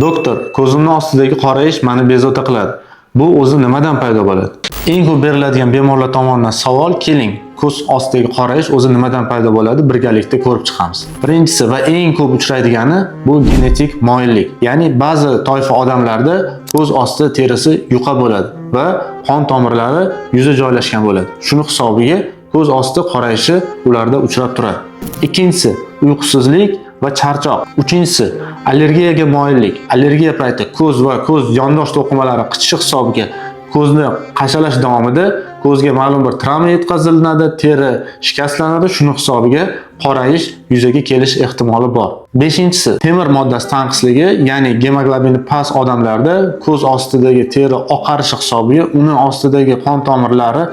Doktor, ko'zimning ostidagi qorayish meni bezovta qiladi. Bu o'zi nimadan paydo bo'ladi? Eng ko'p beriladigan bemorlar tomonidan savol, keling, ko'z ostidagi qorayish o'zi nimadan paydo bo'ladi? Birgalikda ko'rib chiqamiz. Birinchisi va eng ko'p uchraydigani bu genetik moyillik. Ya'ni ba'zi toifa odamlarda ko'z osti terisi yuqa bo'ladi va qon tomirlari yuza joylashgan bo'ladi. Shuni hisobiga ko'z osti qorayishi ularda uchrab turadi. Ikkinchisi, uyqusizlik va charchoq. Uchinchisi, allergiyaga moyillik. Allergiya payti ko'z va ko'z yondosh to'qimalari qichishi hisobiga ko'zni qashalash davomida ko'zga ma'lum bir travma yetkaziladi, teri shikastlanadi, shuning hisobiga qorayish yuzaga kelish ehtimoli bor. Beshinchisi, temir moddasi tanqisligi, ya'ni gemoglobini past odamlarda ko'z ostidagi teri oqarishi hisobiga uning ostidagi qon tomirlari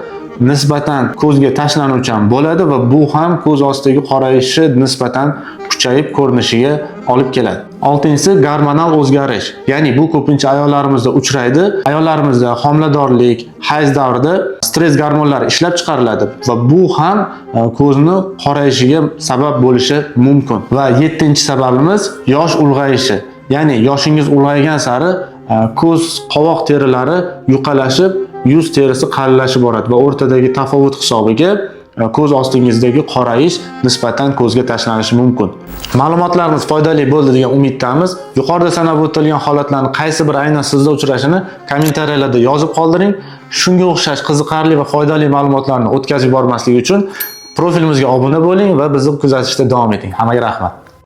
nisbatan ko'zga tashlanuvchan bo'ladi va bu ham ko'z ostidagi qorayishni nisbatan kuchayib ko'rinishiga olib keladi. Oltinchisi, gormonal o'zgarish. Ya'ni bu ko'pincha ayollarimizda uchraydi. Ayollarimizda homiladorlik, hayz davrida stress gormonlari ishlab chiqariladi va bu ham ko'zni qorayishiga sabab bo'lishi mumkin. Va yettinchi sababimiz yosh ulg'ayishi. Ya'ni yoshingiz ulg'aygan sari ko'z qovoq terilari yuqalashib, yuz terisi qalillashib boradi va o'rtadagi tafovut hisobiga ko'z ostingizdagi qorayish nisbatan ko'zga tashlanishi mumkin. Ma'lumotlarimiz foydali bo'ldi degan umiddamiz. Yuqorida sanab o'tilgan holatlarning qaysi bir aynan sizda uchrashini kommentariyalarda yozib qoldiring. Shunga o'xshash qiziqarli va foydali ma'lumotlarni o'tkazib bormaslik uchun profilimizga obuna bo'ling va bizni kuzatishda davom eting. Hammaga rahmat.